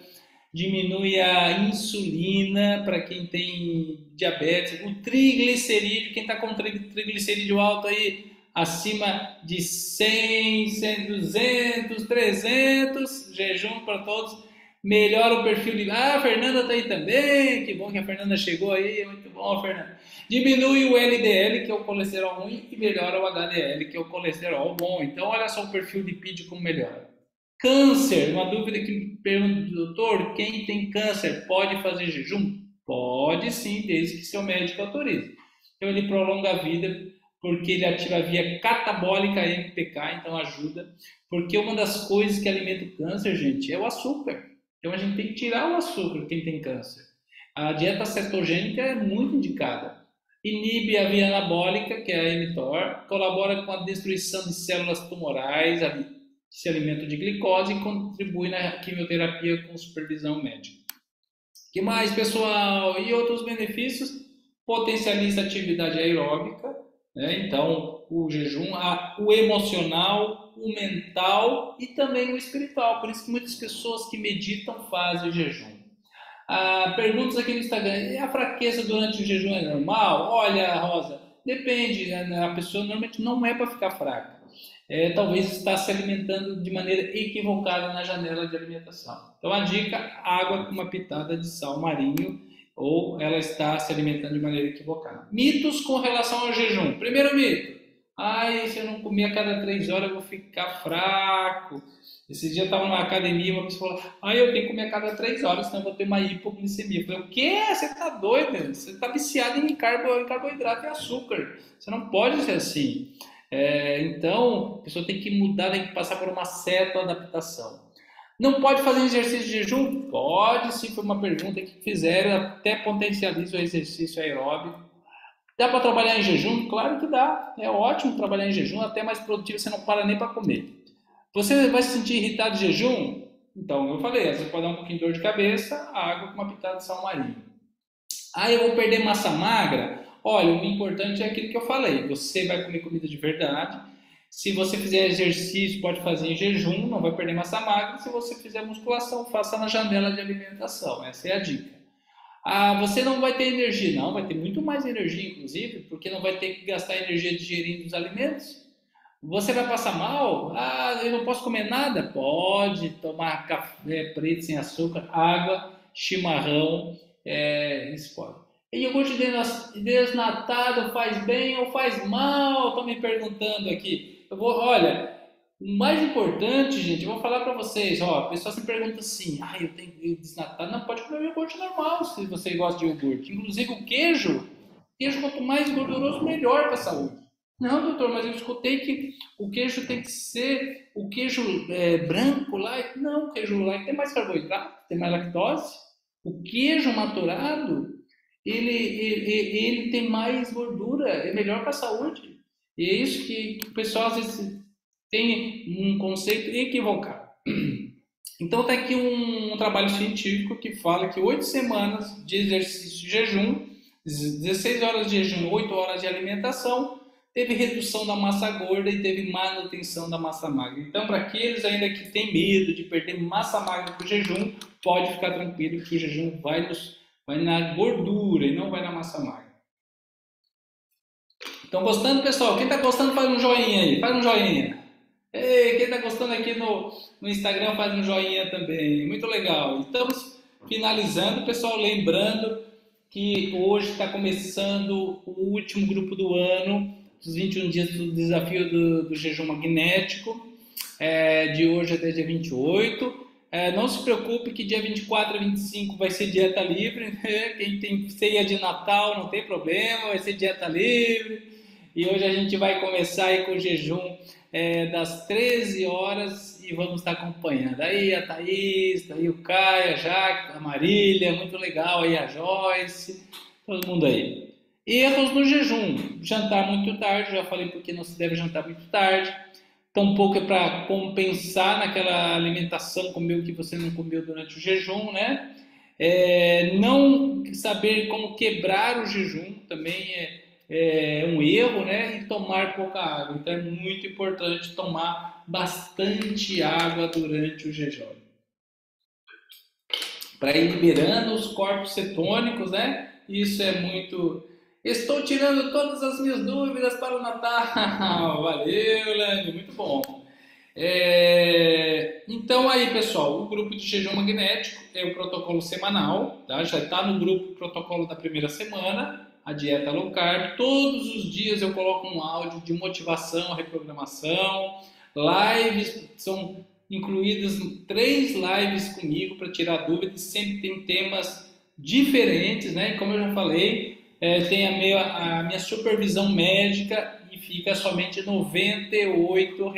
diminui a insulina para quem tem diabetes, o triglicerídeo, quem está com triglicerídeo alto aí, acima de 100, 100, 200, 300, jejum para todos, melhora o perfil de... a Fernanda está aí também, que bom que a Fernanda chegou aí, muito bom, Fernanda. Diminui o LDL, que é o colesterol ruim, e melhora o HDL, que é o colesterol bom. Então, olha só o perfil lipídico como melhora. Câncer, uma dúvida que me pergunta, doutor, quem tem câncer pode fazer jejum? Pode sim, desde que seu médico autorize. Então, ele prolonga a vida, porque ele ativa a via catabólica MPK, então ajuda. Porque uma das coisas que alimenta o câncer, gente, é o açúcar. Então a gente tem que tirar o açúcar quem tem câncer. A dieta cetogênica é muito indicada. Inibe a via anabólica, que é a mTOR, colabora com a destruição de células tumorais, se alimenta de glicose e contribui na quimioterapia com supervisão médica. O que mais, pessoal? E outros benefícios? Potencializa a atividade aeróbica, né? Então o jejum, o emocional, o mental e também o espiritual. Por isso que muitas pessoas que meditam fazem o jejum. Perguntas aqui no Instagram. E a fraqueza durante o jejum é normal? Olha, Rosa, depende, né? A pessoa normalmente não é para ficar fraca. Talvez está se alimentando de maneira equivocada na janela de alimentação. Então a dica, água com uma pitada de sal marinho, ou ela está se alimentando de maneira equivocada. Mitos com relação ao jejum. Primeiro mito. Ai, se eu não comer a cada 3 horas eu vou ficar fraco. Esse dia eu estava numa academia, uma pessoa falou, eu tenho que comer a cada 3 horas, senão eu vou ter uma hipoglicemia. Eu falei, o quê? Você está doido? Você está viciado em carboidrato e açúcar. Você não pode ser assim. Então, a pessoa tem que mudar, tem que passar por uma certa adaptação. Não pode fazer exercício de jejum? Pode, sim, foi uma pergunta que fizeram, até potencializa o exercício aeróbico. Dá para trabalhar em jejum? Claro que dá. É ótimo trabalhar em jejum, até mais produtivo, você não para nem para comer. Você vai se sentir irritado de jejum? Então, eu falei, você pode dar um pouquinho de dor de cabeça, água com uma pitada de sal marinho. Eu vou perder massa magra? Olha, o importante é aquilo que eu falei. Você vai comer comida de verdade. Se você fizer exercício, pode fazer em jejum, não vai perder massa magra. Se você fizer musculação, faça na janela de alimentação. Essa é a dica. Você não vai ter energia. Não, vai ter muito mais energia, inclusive, porque não vai ter que gastar energia digerindo os alimentos. Você vai passar mal? Eu não posso comer nada? Pode tomar café preto sem açúcar, água, chimarrão, isso pode. E iogurte desnatado faz bem ou faz mal? Estão me perguntando aqui. Olha, o mais importante, gente, eu vou falar para vocês, a pessoa se pergunta assim, eu tenho desnatado, não pode comer iogurte normal se você gosta de iogurte. Inclusive o queijo quanto mais gorduroso, melhor para a saúde. Não, doutor, mas eu escutei que o queijo tem que ser o queijo branco light. Não, o queijo light tem mais carboidrato, tem mais lactose. O queijo maturado, ele tem mais gordura, é melhor para a saúde. E é isso que o pessoal às vezes tem um conceito equivocado. Então tem aqui um trabalho científico que fala que 8 semanas de exercício de jejum, 16 horas de jejum, 8 horas de alimentação, teve redução da massa gorda e teve manutenção da massa magra. Então, para aqueles ainda que têm medo de perder massa magra com o jejum, pode ficar tranquilo que o jejum vai na gordura e não vai na massa magra. Estão gostando, pessoal? Quem está gostando, faz um joinha aí. Faz um joinha. Ei, quem está gostando aqui no Instagram, faz um joinha também. Muito legal. Estamos finalizando, pessoal. Lembrando que hoje está começando o último grupo do ano, os 21 dias do desafio do jejum magnético, de hoje até dia 28. Não se preocupe que dia 24 a 25 vai ser dieta livre, né? Quem tem ceia de Natal não tem problema, vai ser dieta livre. E hoje a gente vai começar aí com o jejum das 13 horas e vamos estar acompanhando. Aí a Thaís, aí o Caio, a Jaque, a Marília, muito legal, aí a Joyce, todo mundo aí. Erros no jejum, jantar muito tarde, já falei porque não se deve jantar muito tarde. Tampouco é para compensar naquela alimentação, comer o que você não comeu durante o jejum, né? Não saber como quebrar o jejum também é um erro, né? E tomar pouca água. Então é muito importante tomar bastante água durante o jejum. Para ir liberando os corpos cetônicos, né? Isso é muito... Estou tirando todas as minhas dúvidas para o Natal. Valeu, Lani, muito bom. Então aí, pessoal, o grupo de jejum magnético é o protocolo semanal, tá? Já está no grupo protocolo da primeira semana, a dieta low carb. Todos os dias eu coloco um áudio de motivação, reprogramação, lives, são incluídas 3 lives comigo para tirar dúvidas, sempre tem temas diferentes, né? Como eu já falei, tem a minha supervisão médica e fica somente R$ 98.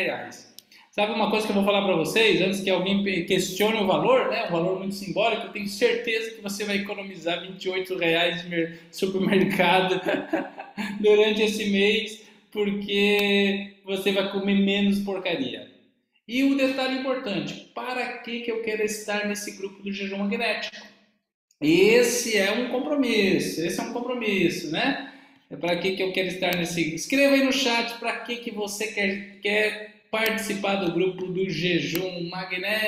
Sabe uma coisa que eu vou falar para vocês, antes que alguém questione o valor, né? Um valor muito simbólico, eu tenho certeza que você vai economizar R$ 28 de supermercado durante esse mês, porque você vai comer menos porcaria. E um detalhe importante, para que eu quero estar nesse grupo do jejum magnético? Esse é um compromisso, né? Para que eu quero estar nesse... Escreva aí no chat para que você quer participar do grupo do jejum magnético.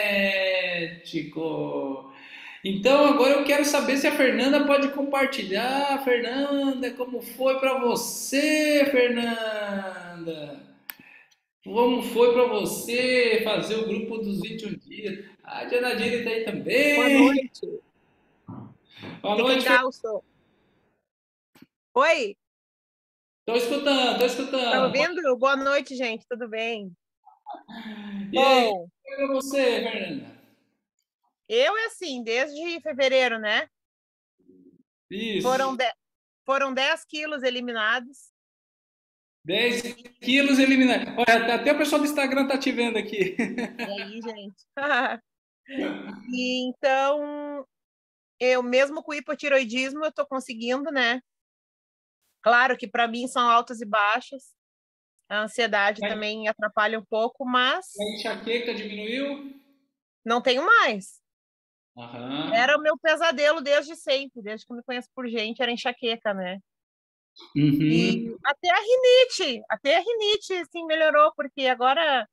Então agora eu quero saber se a Fernanda pode compartilhar. Fernanda, como foi para você, Fernanda? Como foi para você fazer o grupo dos 21 dias? A Diana Dini está aí Boa também. noite. Boa Que noite, Fernanda. legal, sou. Oi, Estou escutando, estou tá escutando. ouvindo? Boa noite, gente. Tudo bem? E aí, Bom, como foi para você, Fernanda? eu é assim, desde fevereiro, né? Isso. Foram, de... Foram 10 quilos eliminados. 10 quilos eliminados. Olha, até o pessoal do Instagram tá te vendo aqui. E aí, gente? E então, eu mesmo com hipotiroidismo, eu tô conseguindo, né? Claro que para mim são altos e baixos. A ansiedade também atrapalha um pouco, A mas enxaqueca diminuiu? não tenho mais. Aham. Era o meu pesadelo desde sempre, desde que eu me conheço por gente, era enxaqueca, né? Uhum. E até a rinite, assim, melhorou, porque agora,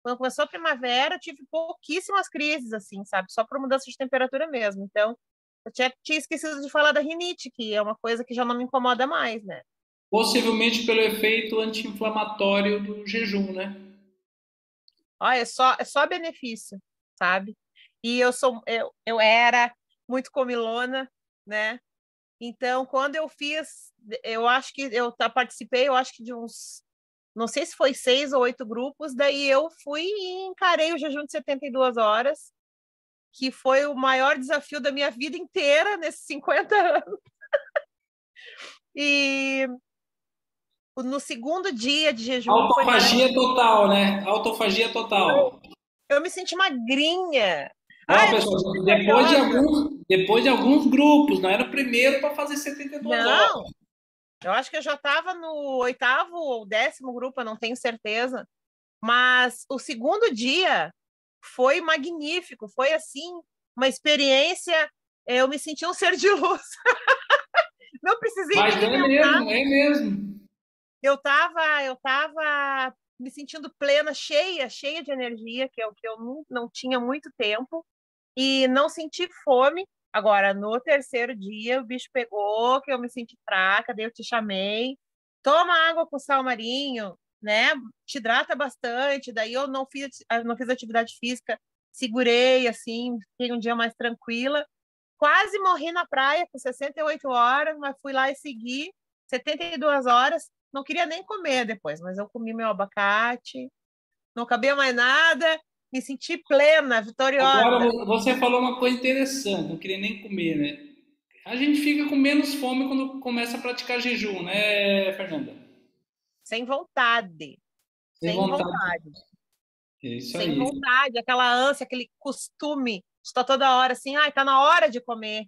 quando começou a primavera, eu tive pouquíssimas crises, assim, sabe? Só por mudança de temperatura mesmo. Então, eu tinha esquecido de falar da rinite, que é uma coisa que já não me incomoda mais, né? Possivelmente pelo efeito anti-inflamatório do jejum, né? Olha, é só benefício, sabe? E eu era muito comilona, né? Então, quando eu fiz, eu acho que participei, eu acho que de uns, não sei se foi 6 ou 8 grupos, daí eu fui e encarei o jejum de 72 horas, que foi o maior desafio da minha vida inteira nesses 50 anos. E no segundo dia de jejum foi Autofagia maravilhoso. total, né? Autofagia total. Eu me senti magrinha. Ó, Eu me senti pessoal, vitoriosa. depois de alguns grupos, não era o primeiro para fazer 72 horas. Não, eu acho que eu já estava no 8º ou 10º grupo, eu não tenho certeza. Mas o segundo dia foi magnífico, foi assim, uma experiência. Eu me senti um ser de luz. Não precisei me Mas é alimentar. mesmo, é mesmo. Eu tava me sentindo plena, cheia de energia, que é o que eu não tinha muito tempo, e não senti fome. Agora, no terceiro dia, o bicho pegou, que eu me senti fraca, daí eu te chamei. Toma água com sal marinho, né? Te hidrata bastante. Daí eu não fiz atividade física, segurei, assim, fiquei um dia mais tranquila. Quase morri na praia com 68 horas, mas fui lá e segui 72 horas. Não queria nem comer depois, mas eu comi meu abacate, não cabia mais nada, me senti plena, Agora vitoriosa. você falou uma coisa interessante, não queria nem comer, né? A gente fica com menos fome quando começa a praticar jejum, né, Fernanda? Sem vontade, Sem sem vontade. vontade, É isso sem aí. vontade, aquela ânsia, aquele costume de estar toda hora assim, ai, tá na hora de comer.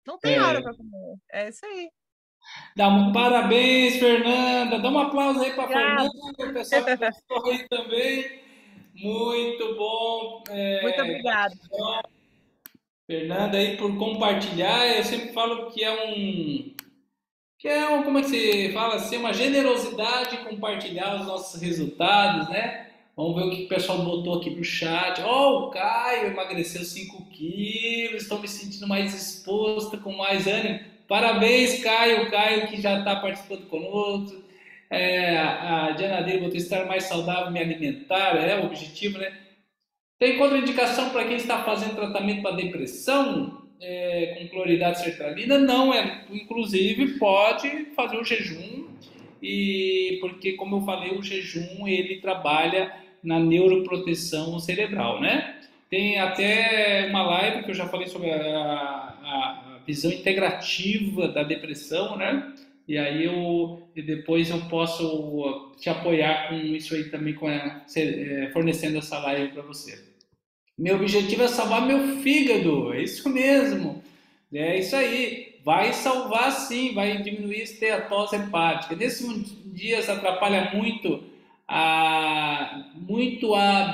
Não tem hora É. para comer. É isso aí. Parabéns, Fernanda. Dá um aplauso aí para Fernanda, Obrigada. o pessoal que gostou aí também. Muito bom. Muito obrigada. Fernanda, aí por compartilhar. Eu sempre falo como é que se fala assim, uma generosidade compartilhar os nossos resultados, né? Vamos ver o que o pessoal botou aqui no chat. Ó, o Caio emagreceu 5 quilos, estou me sentindo mais exposto, com mais ânimo. Parabéns, Caio. O Caio que já está participando conosco. A Diana dele botou estar mais saudável, me alimentar, é o objetivo, né? Tem contraindicação para quem está fazendo tratamento para depressão com cloridade sertralina? Não, inclusive pode fazer o jejum e porque como eu falei o jejum ele trabalha na neuroproteção cerebral, né? Tem até uma live que eu já falei sobre a visão integrativa da depressão, né? E aí e depois eu posso te apoiar com isso aí também, fornecendo essa live para você. Meu objetivo é salvar meu fígado, é isso mesmo. É isso aí. Vai salvar sim, vai diminuir a esteatose hepática. Nesses dias atrapalha muito a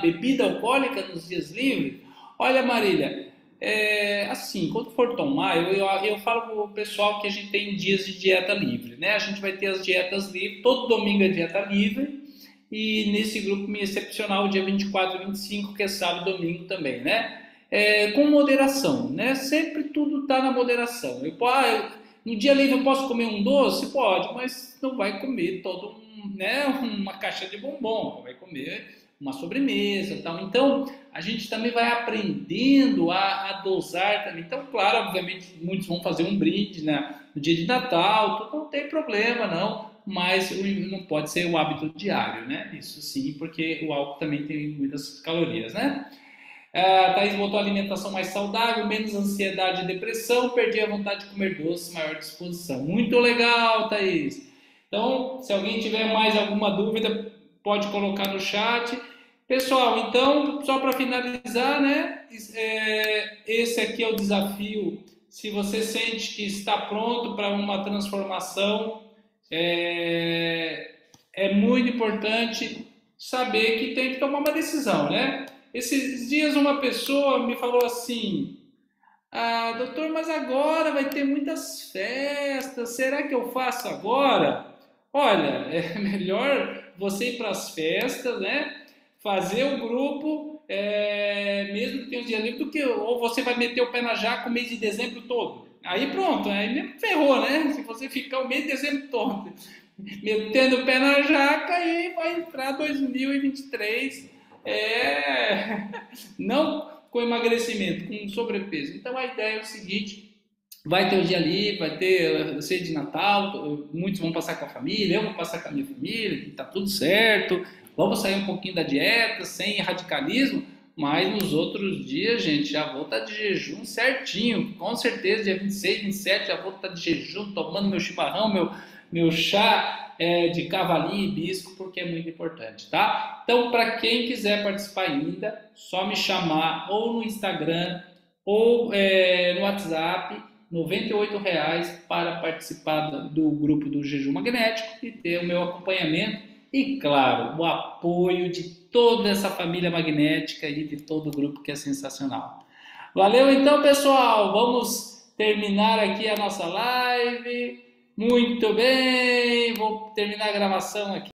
bebida alcoólica nos dias livres. Olha, Marília, assim, quando for tomar, eu falo para o pessoal que a gente tem dias de dieta livre, né? A gente vai ter as dietas livres, todo domingo é dieta livre, e nesse grupo excepcional, dia 24 e 25, que é sábado e domingo também, né? com moderação, né? Sempre tudo está na moderação. No dia livre eu posso comer um doce? Pode, mas não vai comer uma caixa de bombom, vai comer uma sobremesa, tal. Então a gente também vai aprendendo a dosar também. Então, claro, obviamente muitos vão fazer um brinde, né, no dia de Natal, tudo, não tem problema, não. Mas não pode ser o hábito diário, né? Isso sim, porque o álcool também tem muitas calorias, né? A Thaís botou alimentação mais saudável, menos ansiedade e depressão, perdi a vontade de comer doce, maior disposição. Muito legal, Thaís. Então, se alguém tiver mais alguma dúvida, pode colocar no chat. Pessoal, então, só para finalizar, né? Esse aqui é o desafio. Se você sente que está pronto para uma transformação, é muito importante saber que tem que tomar uma decisão, né? Esses dias uma pessoa me falou assim: doutor, mas agora vai ter muitas festas, será que eu faço agora? Olha, é melhor você ir para as festas, né? Fazer o grupo, mesmo que tenha um dia livre, ou você vai meter o pé na jaca o mês de dezembro todo. Aí pronto, aí mesmo ferrou, né? Se você ficar o mês de dezembro todo metendo o pé na jaca, aí vai entrar 2023, não com emagrecimento, com sobrepeso. Então a ideia é o seguinte: vai ter o dia livre, vai ter ceia de Natal, muitos vão passar com a família, eu vou passar com a minha família, tá tudo certo, vamos sair um pouquinho da dieta, sem radicalismo, mas nos outros dias, gente, já vou estar de jejum certinho, com certeza, dia 26, 27, já vou estar de jejum, tomando meu chimarrão, meu chá de cavalinho e hibisco, porque é muito importante, tá? Então, para quem quiser participar ainda, só me chamar ou no Instagram ou no WhatsApp, R$ 98 para participar do grupo do Jejum Magnético e ter o meu acompanhamento e, claro, o apoio de toda essa família magnética e de todo o grupo, que é sensacional. Valeu então, pessoal! Vamos terminar aqui a nossa live. Muito bem, vou terminar a gravação aqui.